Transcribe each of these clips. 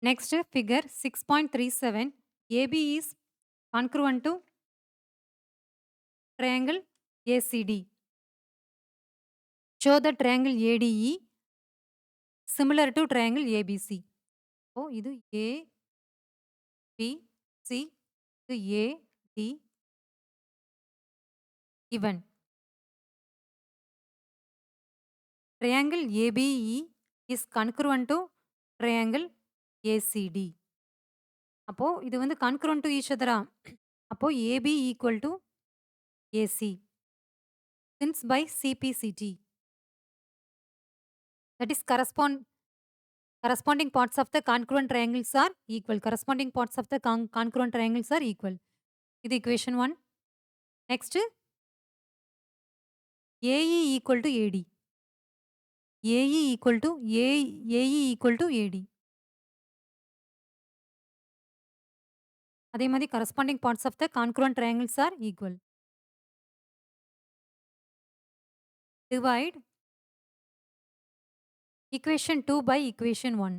Next, figure 6.37. AB is congruent to triangle ACD. Show the triangle ADE similar to triangle ABC. So, இது ABC, இது AD given. Triangle ABE is congruent to triangle ACD. அப்போ இது வந்து congruent to each other. அப்போ AB equal to AC. Since by CPCT. That is corresponding parts of the congruent triangles are equal. Corresponding parts of the congruent triangles are equal. இது equation 1. Next, AE equal to AD. AE equal to AE equal to AD. அதே மாதிரி corresponding parts of the congruent triangles are equal. Divide equation 2 by equation 1.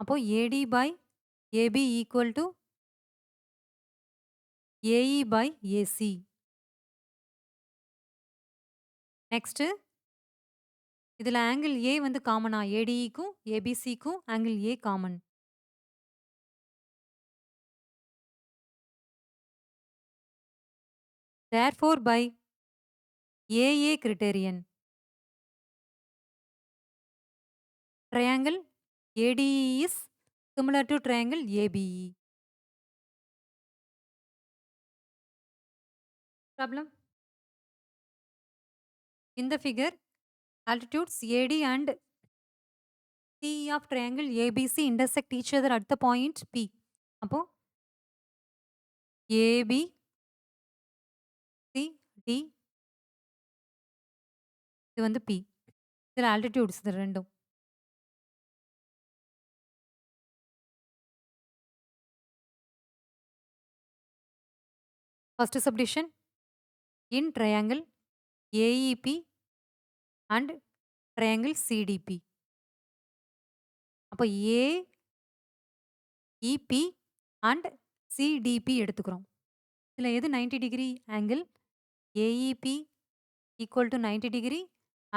அப்போ AD by AB equal to AE by AC. Next, இதில் angle A வந்து காமனா ADEக்கும் ABCக்கும் angle A common. Therefore, by AA criterion, triangle ADE is similar to triangle ABE. Problem? In the figure, altitudes AD and CE of triangle ABC intersect each other at the point P. அப்போ AB, CD இது வந்து P. இதில் altitudes இது ரெண்டும். First subdivision in triangle AEP and triangle CDP. அப்போ AEP and CDP எடுத்துக்கிறோம். இதில் எது 90 degree angle? AEP equal to 90 degree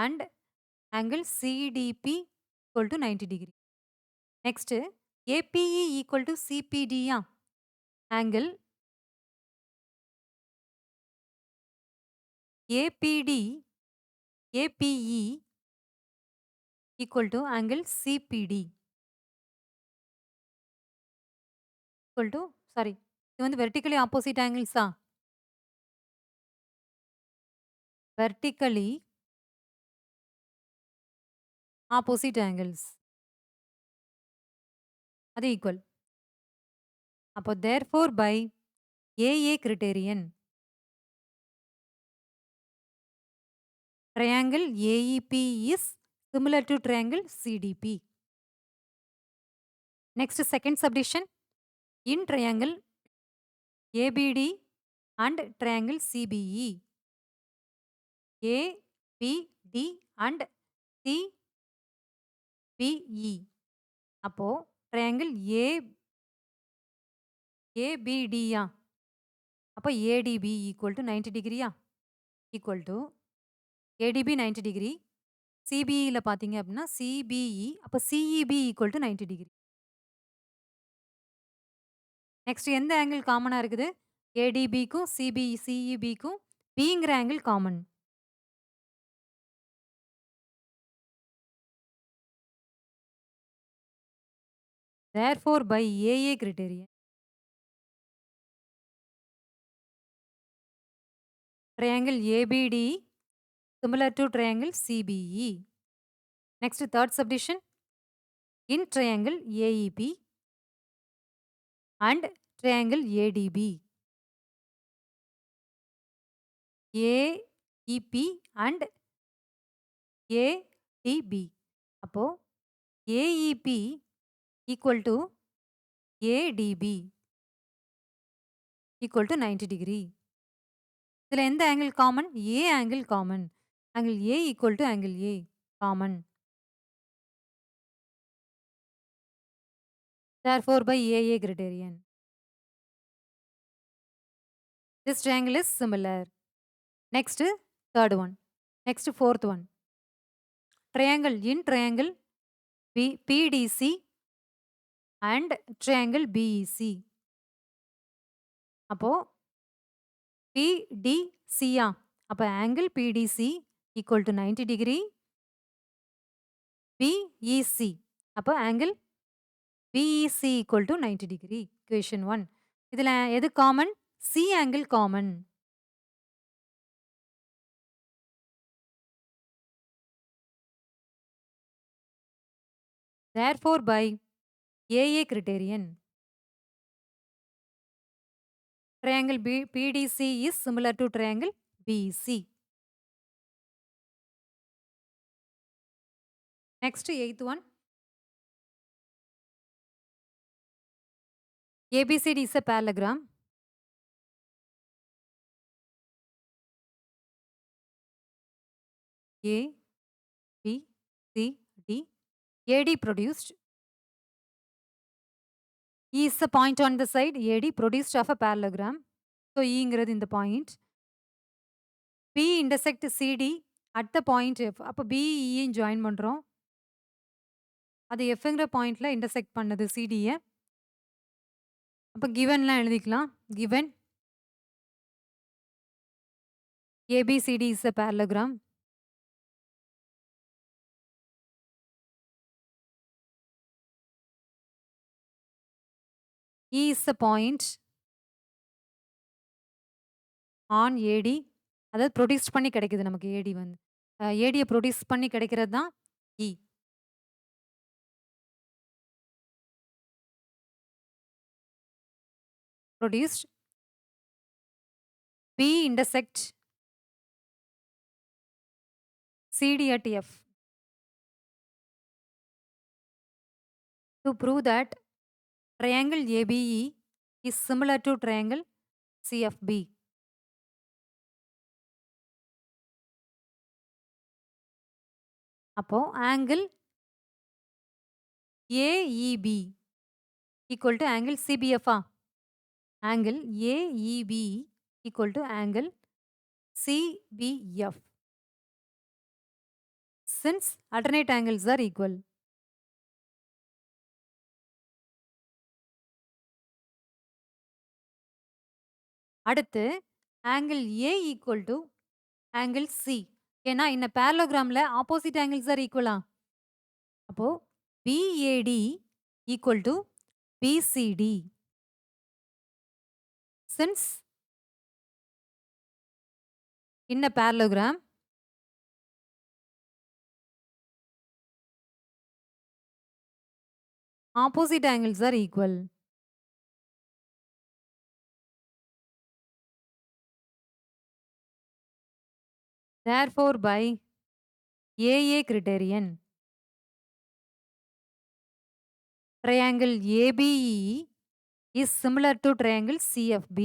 and angle CDP equal to 90 degree. Next, APE equal to CPD angle APD APE equal to angle CPD equal to இது வந்து vertically opposite angles vertically opposite angles அது equal. அப்போ therefore by AA criterion triangle AEP is similar to triangle CDP. Next, second subdivision in triangle ABD and triangle CBE. ABD and CBE. அப்போ triangle ABD அப்போ ADB equal to 90 degree equal to ADB 90 degree. CBE பார்த்தீங்க அப்படின்னா CBE அப்போ CEB equal to 90 degree. Next எந்த angle காமனா இருக்குது? ADBக்கும் CEBக்கும் Bங்கிற angle common. Therefore, by AA criterion, triangle ABD similar to triangle CBE. Next, third subdivision in triangle AEP and triangle ADB. AEP and ADB. அப்போ AEP equal to ADB equal to 90 degree. இதில் எந்த angle common? A angle common. Angle A equal to angle A common. Therefore, by AA criterion, this triangle is similar. Next, third one. Next, fourth one. Triangle in triangle PDC and triangle BEC. அப்போ PDC அப்போ angle PDC equal to 90 degree. BEC அப்போ angle BEC equal to 90 degree. Equation 1. இதில் எது common? C angle common. Therefore, by AA criterion, triangle PDC is similar to triangle BEC. Next, eighth one. ABCD is a parallelogram. A, B, C, D. AD produced. E is a point on the side. AD produced of a parallelogram. So, E இங்கிறது இந்த point. P intersect CD at the point F. அப்போ B, E join பண்ணுறோம். அது Fங்கிற பாயிண்ட்ல intersect பண்ணுது CD-ய. அப்போ givenலாம் எழுதிக்கலாம். Given ABCD is a parallelogram. E is a point on AD. அதாவது produce பண்ணி கிடைக்குது நமக்கு ஏடி வந்து ஏடியை ப்ரொடியூஸ் பண்ணி கிடைக்கிறது தான் E. Produced B intersect CD at F. To prove that triangle ABE is similar to triangle CFB. அப்போ angle AEB equal to angle CBF. Angle AEB equal to angle CBF. Since alternate angles are equal. அடுத்து angle A equal to angle C. ஏன்னா இந்த parallelogramல opposite angles are equal. அப்போ BAD equal to BCD. Since in a parallelogram, opposite angles are equal. Therefore, by AA criterion, triangle ABE is similar to triangle CFB.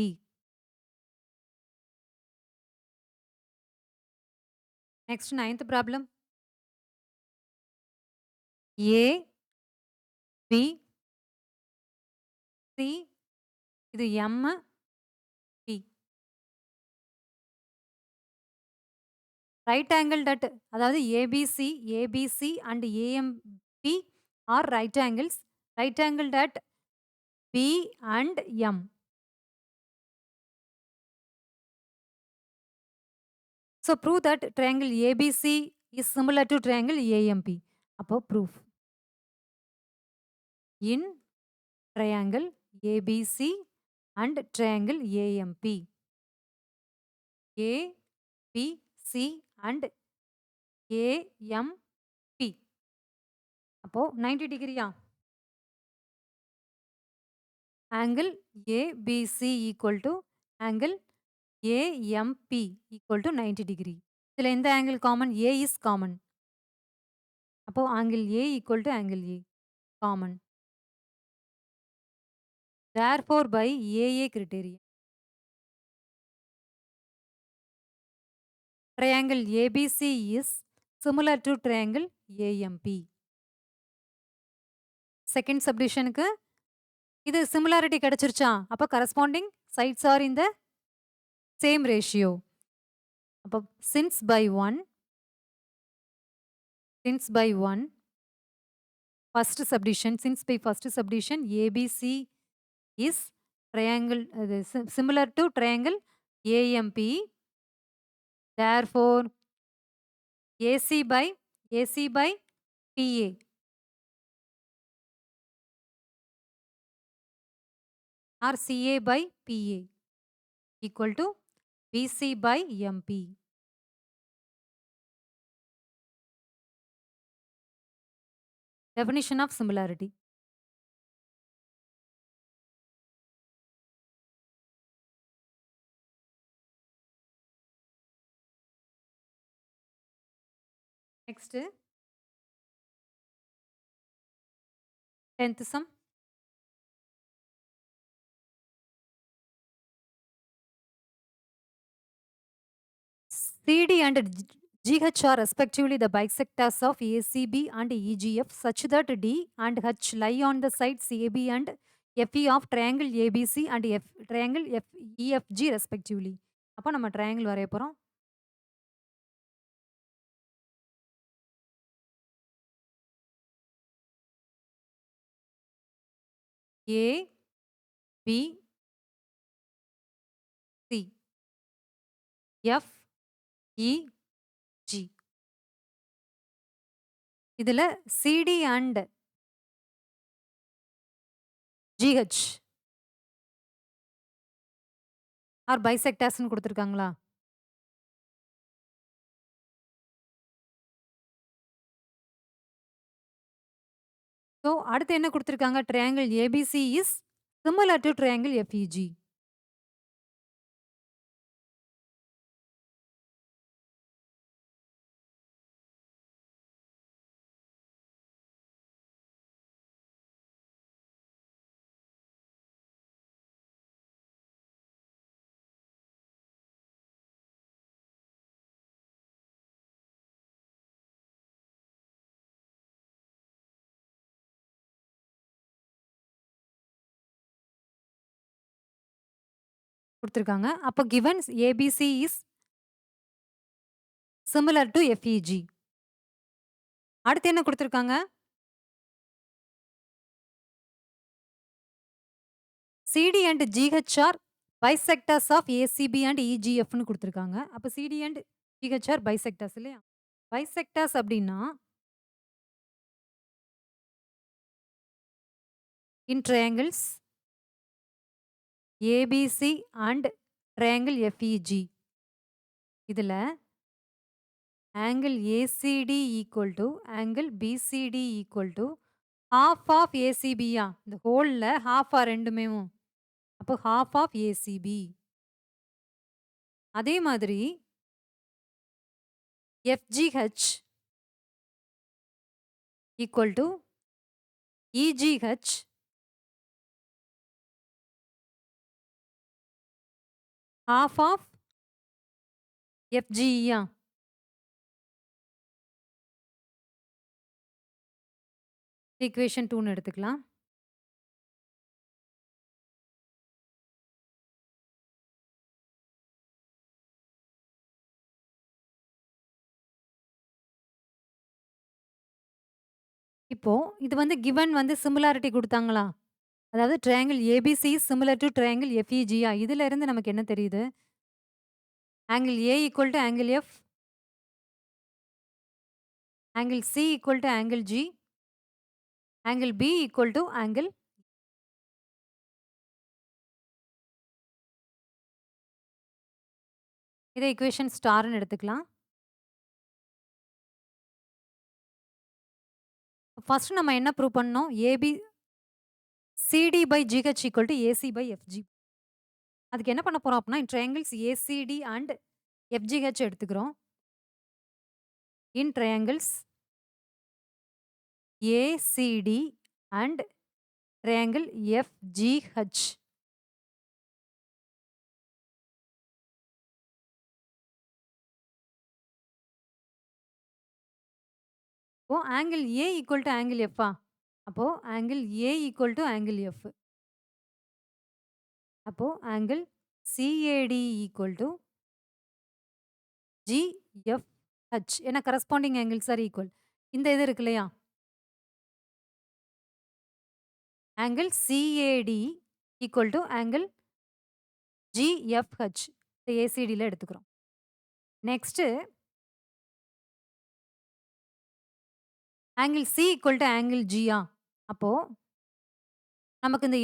Next, ninth problem. A, B, C, இது M, P. Right angle that, அதாவது ABC and AMP are right angles. Right angle that B and M. So, prove that triangle ABC is similar to triangle AMP. அப்போ proof. In triangle ABC and triangle AMP. A, B, C and AMP. அப்போ 90 டிகிரியா? Angle ABC equal to angle AMP equal to 90 degree. இதில் எந்த angle common? A is common. அப்போ angle A equal to angle A common. Therefore, by AA criterion, triangle ABC is similar to triangle AMP. Second subdivision க்கு இது similarity கிடைச்சிருச்சா? அப்ப corresponding sides are in the same ratio. அப்ப since by 1 since by 1 first subdivision since by first subdivision ABC is triangle similar to triangle AMP. Therefore AC by PA or CA by PA equal to BC by MP. Definition of similarity. Next 10th sum. CD and GH are respectively the bisectors of ACB and EGF such that D and H lie on the sides AB and FE of triangle ABC and triangle EFG respectively. அப்போ நம்ம triangle வரைய போறோம். A, B, C, F, E, G. இதுல CD and GH are bisectors னு கொடுத்திருக்காங்களா? So அடுத்து என்ன கொடுத்திருக்காங்க? Triangle ABC is similar to triangle FEG. கொடுத்திருக்காங்க. அப்போ given ABC is similar to FEG. அடுத்து என்ன கொடுத்திருக்காங்க? CD and GH are bisectors of ACB and EGF னு கொடுத்திருக்காங்க. அப்ப CD and GH are bisectors இல்லையா? Bisectors அப்படின்னா in triangles ABC and triangle FEG. இதுல angle ACD equal to angle BCD equal to half of ACB யா? இந்த ஹோல்ல half ஆ ரெண்டுமேவும். அப்போ half of ACB. அதே மாதிரி FGH equal to EGH half of FGE yeah? equation 2ன்னு எடுத்துக்கலாம். இப்போ இது வந்து கிவன் வந்து சிமிலாரிட்டி குடுத்தாங்களா? அதாவது triangle ABC is similar to triangle எஃப்இஜியா? இதுல இருந்து நமக்கு என்ன தெரியுது? Angle A equal to angle F, angle C equal to angle G, angle B equal to angle இதை ஈக்குவேஷன் ஸ்டார்ன்னு எடுத்துக்கலாம். ஃபர்ஸ்ட் நம்ம என்ன ப்ரூவ் பண்ணோம்? AB CD by GH equal to AC by FG. அதுக்கு என்ன பண்ண போறோம் அப்படின்னா, ட்ரையாங்கிள்ஸ் ஏசிடி அண்ட் எஃப்ஜிஹெச் எடுத்துக்கிறோம். In triangles ACD and triangle FGH. இப்போ angle A equal to angle எஃப்பா? அப்போ angle A equal to angle F. அப்போ angle CAD equal to GFH. ஏன்னா கரஸ்பாண்டிங் ஆங்கிள்ஸ் ஆர் ஈக்குவல். இந்த இது இருக்கு இல்லையா? Angle CAD equal to angle GFH. இந்த ஏசிடில எடுத்துக்கிறோம். Next angle C equal to angle ஜியா? அப்போ நமக்கு இந்த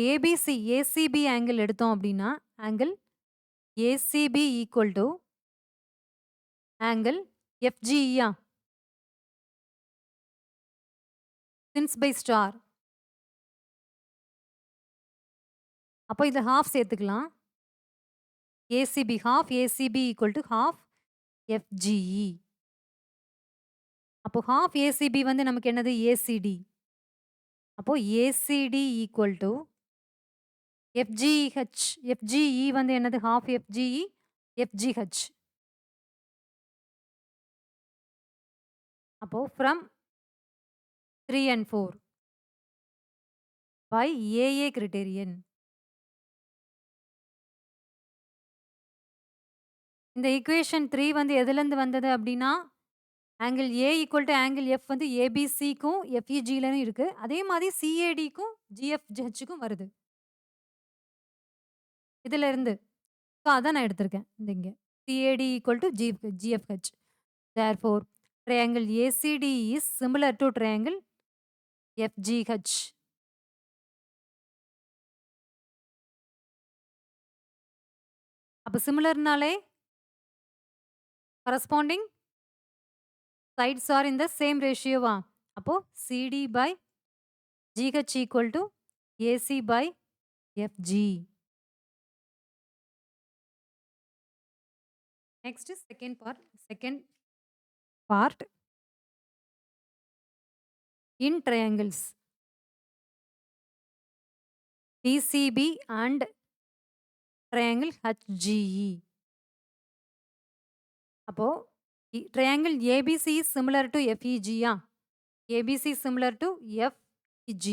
ஏசிபி ஆங்கிள் எடுத்தோம் அப்படின்னா, angle ACB equal to angle எஃப்ஜியா? Since by star. அப்போ இதில ஹாஃப் சேர்த்துக்கலாம். ACB half ACB equal to half FGE. அப்போ ஹாஃப் ஏசிபி வந்து நமக்கு என்னது? ஏசிடி. அப்போ ACD equal to FGH. FGE வந்து என்னது? Half FGE FGH. அப்போ from 3 and 4 by AA criterion. இந்த ஈக்குவேஷன் 3 வந்து எதுலேருந்து வந்தது அப்படின்னா, angle A equal to angle F வந்து ஏபிசிக்கும் எஃப்இஜிலயும் இருக்கு. அதே மாதிரி சிஏடிக்கும் ஜிஎஃப்ஹெச்சுக்கும் வருது. இதுல இருந்து. ஸோ அதான் நான் எடுத்திருக்கேன். இங்க CAD equal to GFH. Therefore triangle ACD is similar to triangle FGH. அப்ப சிமிலர்னாலே corresponding sides are in the same ratio வா? அப்போ CD by GH equal to AC by FG. Next is second part in triangles DCB and triangle HGE. அப்போ triangle ABC is similar to FEG yeah? ABC is similar to FEG.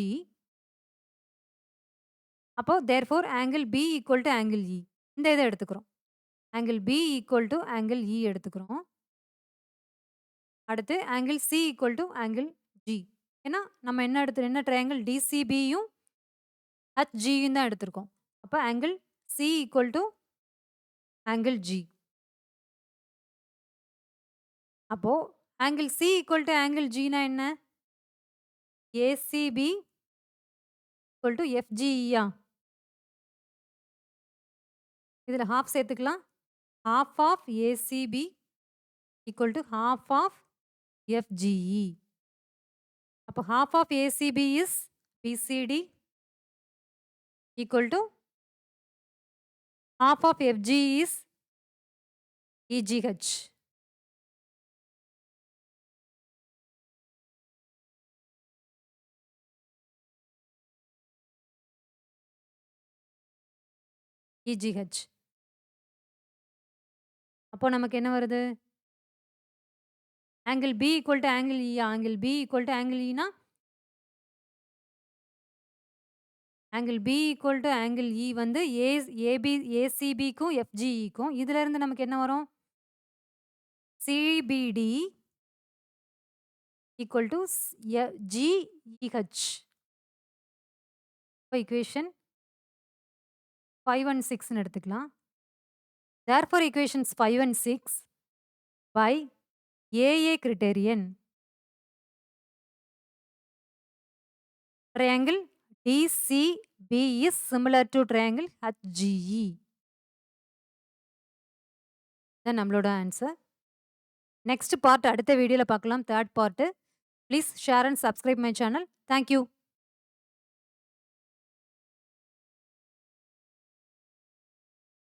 அப்போ therefore angle B equal to angle E. இந்த இதை எடுத்துக்கிறோம். angle B equal to angle E எடுத்துக்கிறோம். அடுத்து angle C equal to angle G. ஏன்னா நம்ம என்ன triangle DCBயும் HGயும் தான் எடுத்திருக்கோம். அப்போ angle C equal to angle G. அப்போ angle C equal to angle G னா என்ன? ACB equal to FGE யா? இதுல half சேர்த்துக்கலாம். half of ACB equal to half of FGE. அப்போ half of ACB is BCD equal to half of FGE is EGH. EGH. அப்போ நமக்கு என்ன வருது? angle B equal to angle E. angle B equal to angle E னா angle B equal to angle E வந்து ACBக்கும் FGEக்கும் இதுல இருந்து நமக்கு என்ன வரும்? CBD equal to GEH. இப்போ equation 5 and 6 எடுத்துக்கலாம். Therefore equations 5 and 6 by AA criterion triangle DCB is similar to triangle HGE. இதான் நம்மளோட ஆன்சர். நெக்ஸ்ட் பார்ட் அடுத்த வீடியோல பார்க்கலாம். Third part. Please share and subscribe my channel. Thank you.